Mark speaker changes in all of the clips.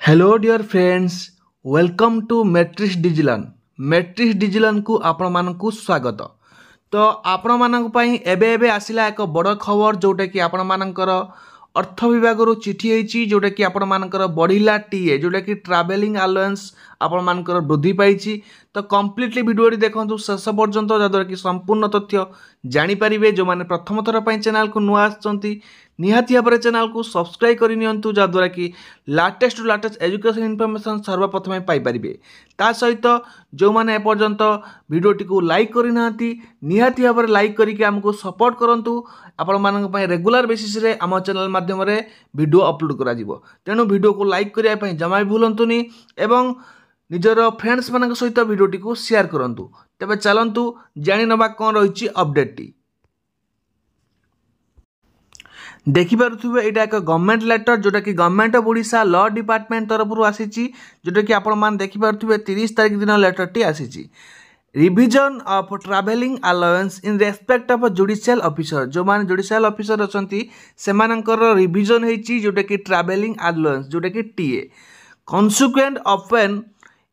Speaker 1: Hello dear friends, welcome to Matrix डिजिलन। Matrix डिजिलन को आपण मानकु स्वागत। तो आपण मानक पई एबे एबे आसिला एक बड़ खबर जोटा कि आपण मानकर अर्थ विभाग चिठी होती जोटा कि आपण मानकर बढ़िला टीए जोटा कि ट्रावेलिंग अलाउंस आपण मानकर वृद्धि पाई। तो कंप्लीटली वीडियो देखो शेष पर्यंत जहाँद्वारा कि संपूर्ण तथ्य जानीपारे। जो मैंने प्रथम थर पर चैनल को नुआ आसती निहाती भाव चैनल को सब्सक्राइब करनी जहाँद्वारा कि लाटेस्ट एजुकेशन इनफॉरमेशन सर्वप्रथम पाइपर। ता सहित जो मैंने एपर्यंत वीडियोटी को लाइक करना निहाती भाव लाइक करके आमको सपोर्ट करूँ। आपण मानक रेगुलर बेसिस रे आम चैनल माध्यम वीडियो अपलोड करा जिवो। तेणु वीडियो को लाइक करने जमा भी भूलंतुनी एवं निजर फ्रेंड्स मान सहित वीडियोटी को शेयर करंतु। तेबे चलंतु जानि नबा कौन रही अपडेट देखि पारुथिबे। एटा एक गवर्नमेंट लेटर जोटा कि government of Odisha law department तरफ आसीची जोटा कि आपण मान देखि पारुथिबे 30 तारिख दिन लेटर टी आसीची। Revision of travelling allowance in respect of judicial officer. जो मान जुडिशियल ऑफिसर अछंती सेमानकर रिविजन हेची जोटा कि ट्रैवलिंग अलाउंस जोटा कि TA consequent of an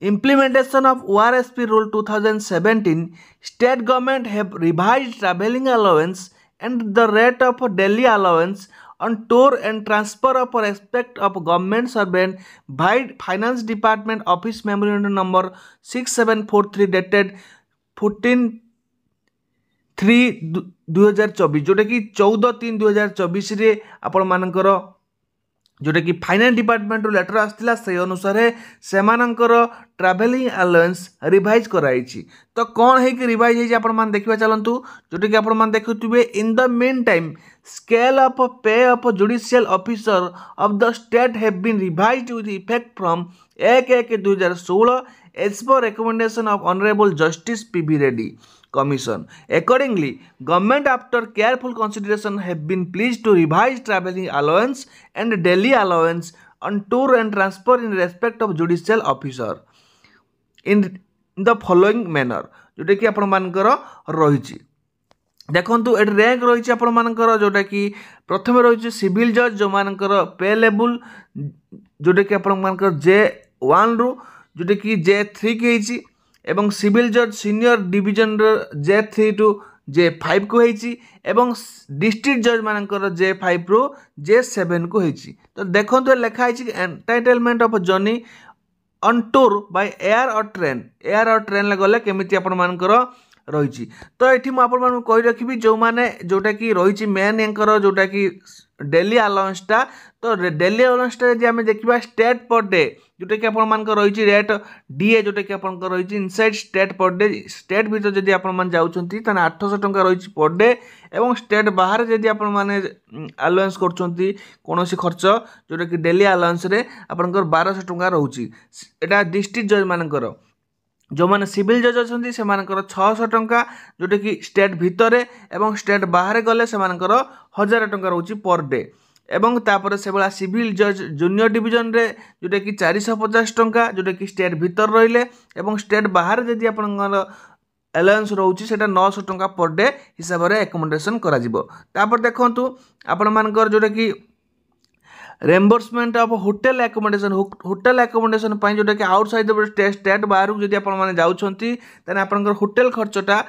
Speaker 1: implementation of ORSP rule 2017 state government have revised traveling allowance and the rate of daily allowance on tour and transfer of respect of government servant by finance department office memorandum number 6743 dated 14/3/2024 जोटा कि 14/3/2024 रे आपण मानकर जोटा कि finance department letter आसला से अनुसार सेमानंकर ट्रैवलिंग अलाउंस रिवाइज कराई। तो कौन है कि रिवाइज है आपण मान देखिबा चलंतु। जोटा कि आपण मान देखुथिबे in the meantime scale of pay of judicial officer of the state have been revised with effect from 1/1/2016 as per recommendation of honourable justice PV Reddy Commission. Accordingly, government after careful consideration have been pleased to revise traveling allowance and daily allowance on tour and transfer in respect of judicial officer in the following manner जोटा कि आपण मानकर रही। देखंतु eight rank रही आपण मानकर जोटा कि प्रथम रही सिविल जज जो मानकर पे लेवल जोटा कि आपण मानकर J1 रु जोटा कि J3 के होईची एवं सिविल जज senior division J3 to J5 को होईची एवं डिस्ट्रिक्ट जज मानकर J5 रु J7 को होईची। तो देखंतु लिखा है entitlement of journey on tour by air और ट्रेन गले केमिति आपण मानकर रही। तो ये मुझे कही रखी जो मैंने जोटा कि रही मेन एंकर जोटा कि डेली अलाउंसटा। तो डेली अलाउंसटा यदि आम देखा स्टेट पर डे जोटा कि आप रही रेट डीए जोटा कि आप रही inside state per day state भीतर जदि आप 800 टंका रही पर डे एवं स्टेट बाहर जदि आप अलाउंस कर खर्च जोटा कि डेली अलाउंस आपंकर 1200 टंका रोचे। एटा डिस्ट्रिक्ट जज मानकर जो मैंने सिविल जज अच्छी से 600 टंका जोटा कि स्टेट भितर एवं स्टेट बाहर गले से 1000 टंका रोचे पर डे एवं तापर से भाया सिविल जज जूनियर डिवीजन रे जोटा कि 450 टंका जोटा कि स्टेट भितर रहिले एवं स्टेट बाहर जदि आपनकर अलाउंस रोचे सेटा 900 टंका पर डे हिसाब से एकोमोडेशन करा जिवो। तापर देखंतु आपण मानकर जोटा कि रेम्बर्समेंट ऑफ होटेल एकोमोडेशन जोटा कि आउटसाइड स्टेट बाहर जदि आप जाऊँगी तेना आपंकर होटेल खर्चटा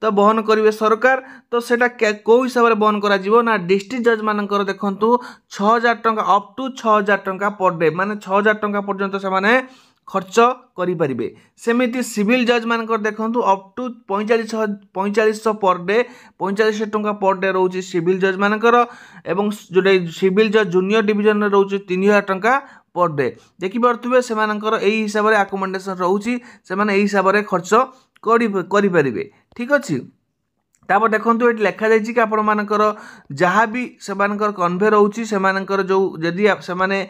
Speaker 1: तो बहन करेंगे सरकार। तो सेटा कौ हिसाब से बहन करा डिस्ट्रिक्ट जज मानकर देखंतु 6000 टंका अप टू 6000 टंका पर डे माने 6000 टंका पर्यंत से खर्च करें। सेमिति सिविल जज मानकर देखंतु अप टू 4500 पर डे 4500 टंका पर डे रोचे सिविल जज मानकर एवं जोटा सिविल जज जूनियर डिवीजन रोचे 3000 टंका पर डे। देखि पारुथिबे सेमानकर एही हिसाब से अकोमोडेशन रोची से माने एही हिसाब से खर्च करि परिबे। ठीक अछि। तापर देखंतु एटी लिखा जायछि कि आपण मानकर जहाँ भी सेमानकर कन्वे रोची सेमानकर जो जदि सेमाने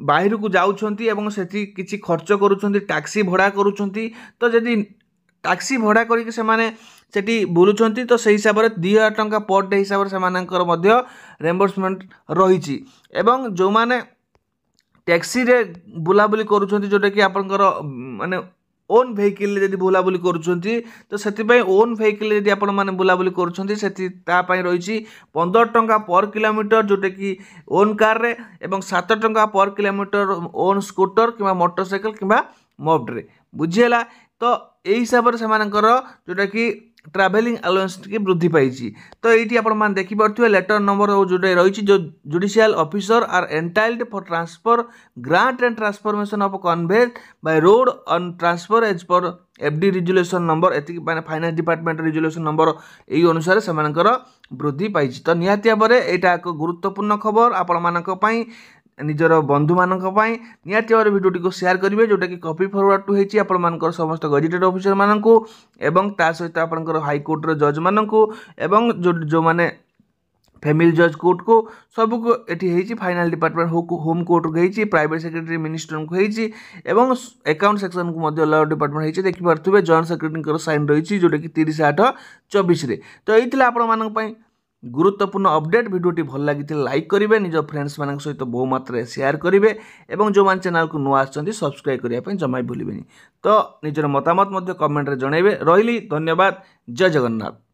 Speaker 1: बाहर को जाउछंती एवं सेठी किछि खर्च करूछंती टैक्सी भड़ा करूछंती तो जदि टैक्सी भड़ा करके सेमाने सेठी बुलुछंती तो सही हिसाब से 2000 टंका पर डे हिसाब से सेमानकर मध्य रेम्बर्समेंट रहिछि एवं जो माने टैक्सी रे बुलाबुली करूछंती जोटा कि आपनकर माने ओन भेहिकल जब बुलाबुली करुँच तो से ओन भेहिकल जब आपण मैंने बुलाबुली करुँच रही 15 टंका पर किलोमीटर जोटा कि ओन कार रे एवं 7 टंका पर किलोमीटर ओन स्कूटर कि मोटरसाइकिल कि मॉफ्ट बुझीगला। तो यही हिसाब से जोटा कि ट्रैवलिंग अलाउंस टी वृद्धि पाई। तो ये आप देखिपे लेटर नंबर जोटा रही जो judicial officer are entitled for transfer grant and transformation of convey by road on transfer as पर एफडी रिजोल्यूशन नंबर एति माने फाइनेंस डिपार्टमेंट रिजोल्यूशन नंबर यही अनुसार से वृद्धि पाई। तो निहाती भाव में यहाँ एक गुरुत्वपूर्ण खबर आपण मानक पई निजर बंधु मानक पई निहाती भाव भिडियोटी को शेयर करेंगे जोटा कि कॉपी फॉरवर्ड टू होती आपंकर समस्त गजेटेड ऑफिसर मानक एवं ता सहित आपंकर हाईकोर्टर जज मानक एवं जो माने फैमिली जज कोर्ट को सबको ये फाइनाल डिपार्टमेंट होम कोर्ट को होती प्राइवेट सेक्रेटरी मिनिस्टर को होती एवं अकाउंट सेक्शन को लॉ डिपार्टमेंट होती देखिपे जॉइंट सेक्रेटरी साइन रही जोटा कि 30/8/24। तो यही आपण गुरुत्वपूर्ण अपडेट भिडियोटी भल लगी लाइक करेंगे निज फ्रेंड्स मान सहित बहु मात्रा शेयर करेंगे और जो मैंने चैनल को नुआ आछंती सब्सक्राइब करने जमा भूलें। तो निजर मतामत कमेंट रे जनइबे। रही धन्यवाद। जय जगन्नाथ।